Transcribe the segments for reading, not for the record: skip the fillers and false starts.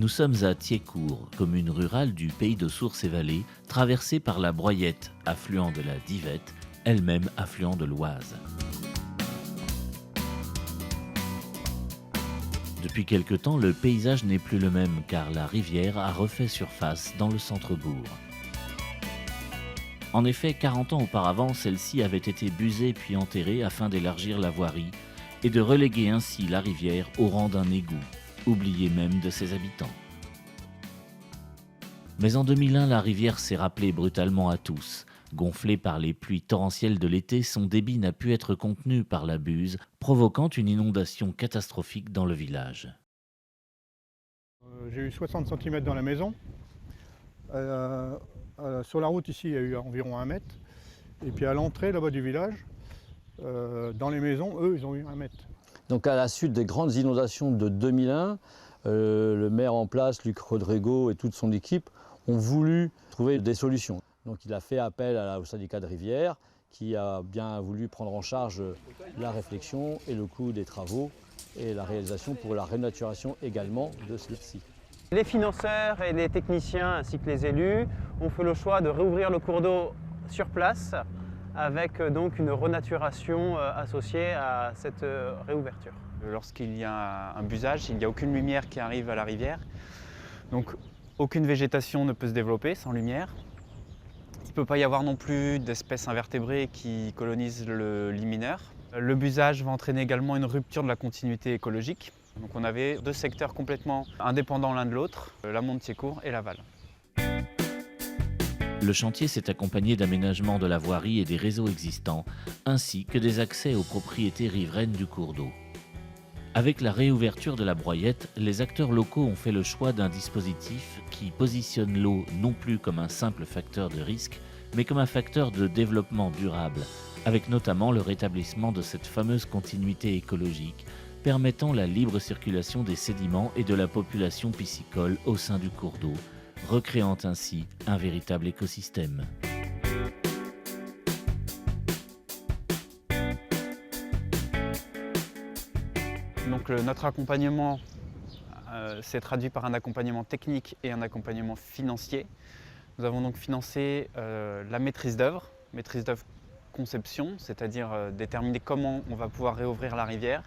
Nous sommes à Thiécourt, commune rurale du pays de Sources-et-Vallées, traversée par la Broyette, affluent de la Divette, elle-même affluent de l'Oise. Depuis quelque temps, le paysage n'est plus le même car la rivière a refait surface dans le centre-bourg. En effet, 40 ans auparavant, celle-ci avait été busée puis enterrée afin d'élargir la voirie et de reléguer ainsi la rivière au rang d'un égout, oublié même de ses habitants. Mais en 2001, la rivière s'est rappelée brutalement à tous. Gonflée par les pluies torrentielles de l'été, son débit n'a pu être contenu par la buse, provoquant une inondation catastrophique dans le village. J'ai eu 60 cm dans la maison. Sur la route ici, il y a eu environ 1 mètre. Et puis à l'entrée là-bas du village, dans les maisons, eux, ils ont eu 1 mètre. Donc à la suite des grandes inondations de 2001, le maire en place, Luc Rodrigo et toute son équipe ont voulu trouver des solutions. Donc il a fait appel au syndicat de rivière qui a bien voulu prendre en charge la réflexion et le coût des travaux et la réalisation pour la renaturation également de celle-ci. Les financeurs et les techniciens ainsi que les élus ont fait le choix de réouvrir le cours d'eau sur place avec donc une renaturation associée à cette réouverture. Lorsqu'il y a un busage, il n'y a aucune lumière qui arrive à la rivière. Donc aucune végétation ne peut se développer sans lumière. Il ne peut pas y avoir non plus d'espèces invertébrées qui colonisent le lit mineur. Le busage va entraîner également une rupture de la continuité écologique. Donc on avait 2 secteurs complètement indépendants l'un de l'autre, l'amont de Thiécourt et l'aval. Le chantier s'est accompagné d'aménagements de la voirie et des réseaux existants, ainsi que des accès aux propriétés riveraines du cours d'eau. Avec la réouverture de la Broyette, les acteurs locaux ont fait le choix d'un dispositif qui positionne l'eau non plus comme un simple facteur de risque, mais comme un facteur de développement durable, avec notamment le rétablissement de cette fameuse continuité écologique, permettant la libre circulation des sédiments et de la population piscicole au sein du cours d'eau, recréant ainsi un véritable écosystème. Donc notre accompagnement s'est traduit par un accompagnement technique et un accompagnement financier. Nous avons donc financé la maîtrise d'œuvre conception, c'est-à-dire déterminer comment on va pouvoir réouvrir la rivière,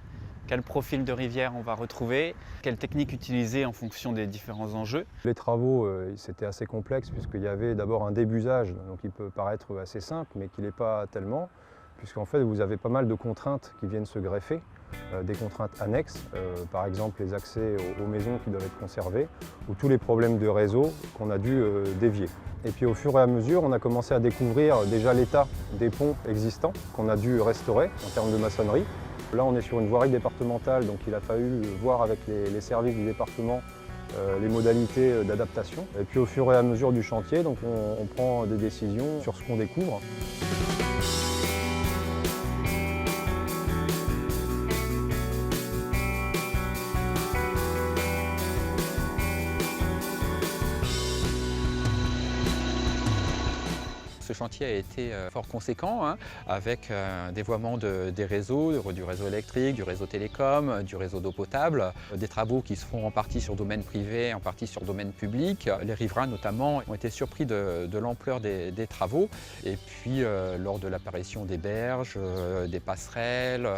quel profil de rivière on va retrouver, quelle technique utiliser en fonction des différents enjeux. Les travaux, c'était assez complexe puisqu'il y avait d'abord un débusage, donc il peut paraître assez simple, mais qui n'est pas tellement, puisqu'en fait vous avez pas mal de contraintes qui viennent se greffer, des contraintes annexes, par exemple les accès aux maisons qui doivent être conservées, ou tous les problèmes de réseau qu'on a dû dévier. Et puis au fur et à mesure, on a commencé à découvrir déjà l'état des ponts existants qu'on a dû restaurer en termes de maçonnerie. Là, on est sur une voirie départementale, donc il a fallu voir avec les services du département les modalités d'adaptation. Et puis au fur et à mesure du chantier, donc on prend des décisions sur ce qu'on découvre. Ce chantier a été fort conséquent, avec un dévoiement des réseaux, du réseau électrique, du réseau télécom, du réseau d'eau potable, des travaux qui se font en partie sur domaine privé, en partie sur domaine public. Les riverains notamment ont été surpris de l'ampleur des travaux et puis lors de l'apparition des berges, des passerelles,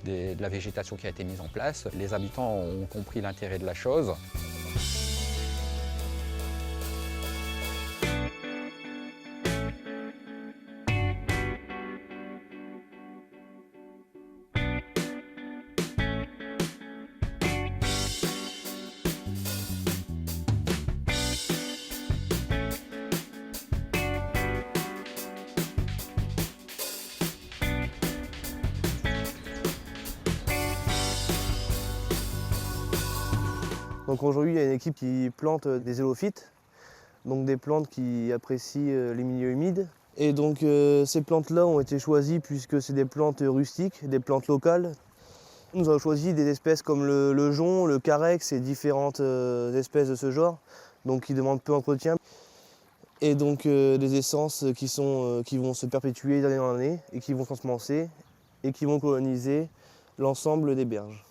de la végétation qui a été mise en place, les habitants ont compris l'intérêt de la chose. Donc aujourd'hui, il y a une équipe qui plante des élophytes, donc des plantes qui apprécient les milieux humides. Et donc ces plantes-là ont été choisies puisque c'est des plantes rustiques, des plantes locales. Nous avons choisi des espèces comme le jonc, le carex et différentes espèces de ce genre, donc qui demandent peu d'entretien. Et donc des essences qui vont se perpétuer d'année en année et qui vont s'ensemencer et qui vont coloniser l'ensemble des berges.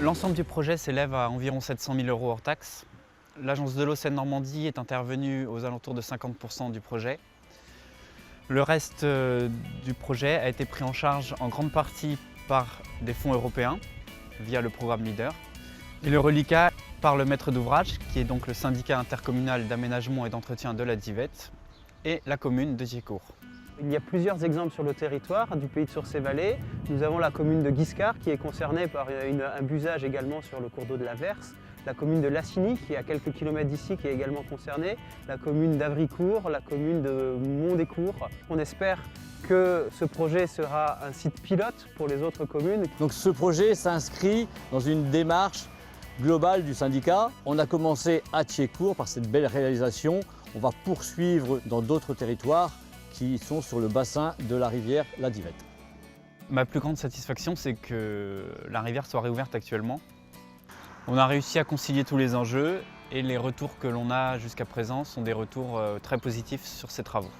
L'ensemble du projet s'élève à environ 700 000 € hors taxes. L'agence de l'eau Seine-Normandie est intervenue aux alentours de 50% du projet. Le reste du projet a été pris en charge en grande partie par des fonds européens via le programme LEADER. Et le reliquat par le maître d'ouvrage, qui est donc le syndicat intercommunal d'aménagement et d'entretien de la Divette, et la commune de Giécourt. Il y a plusieurs exemples sur le territoire du pays de Sources-et-Vallées. Nous avons la commune de Guiscard qui est concernée par un busage également sur le cours d'eau de la Verse. La commune de Lassigny qui est à quelques kilomètres d'ici qui est également concernée. La commune d'Avricourt, la commune de Mondécourt. On espère que ce projet sera un site pilote pour les autres communes. Donc ce projet s'inscrit dans une démarche globale du syndicat. On a commencé à Thiécourt par cette belle réalisation. On va poursuivre dans d'autres territoires qui sont sur le bassin de la rivière la Divette. Ma plus grande satisfaction, c'est que la rivière soit réouverte actuellement. On a réussi à concilier tous les enjeux et les retours que l'on a jusqu'à présent sont des retours très positifs sur ces travaux.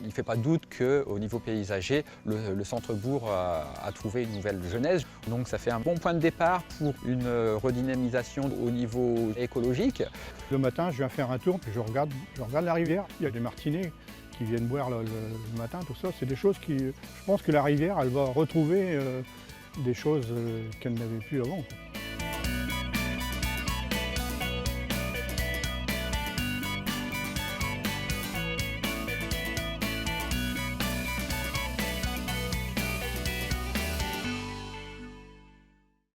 Il ne fait pas doute qu'au niveau paysager, le centre-bourg a trouvé une nouvelle genèse. Donc ça fait un bon point de départ pour une redynamisation au niveau écologique. Le matin, je viens faire un tour, puis je regarde la rivière. Il y a des martinets qui viennent boire le matin, tout ça. C'est des choses qui... Je pense que la rivière, elle va retrouver des choses qu'elle n'avait plus avant.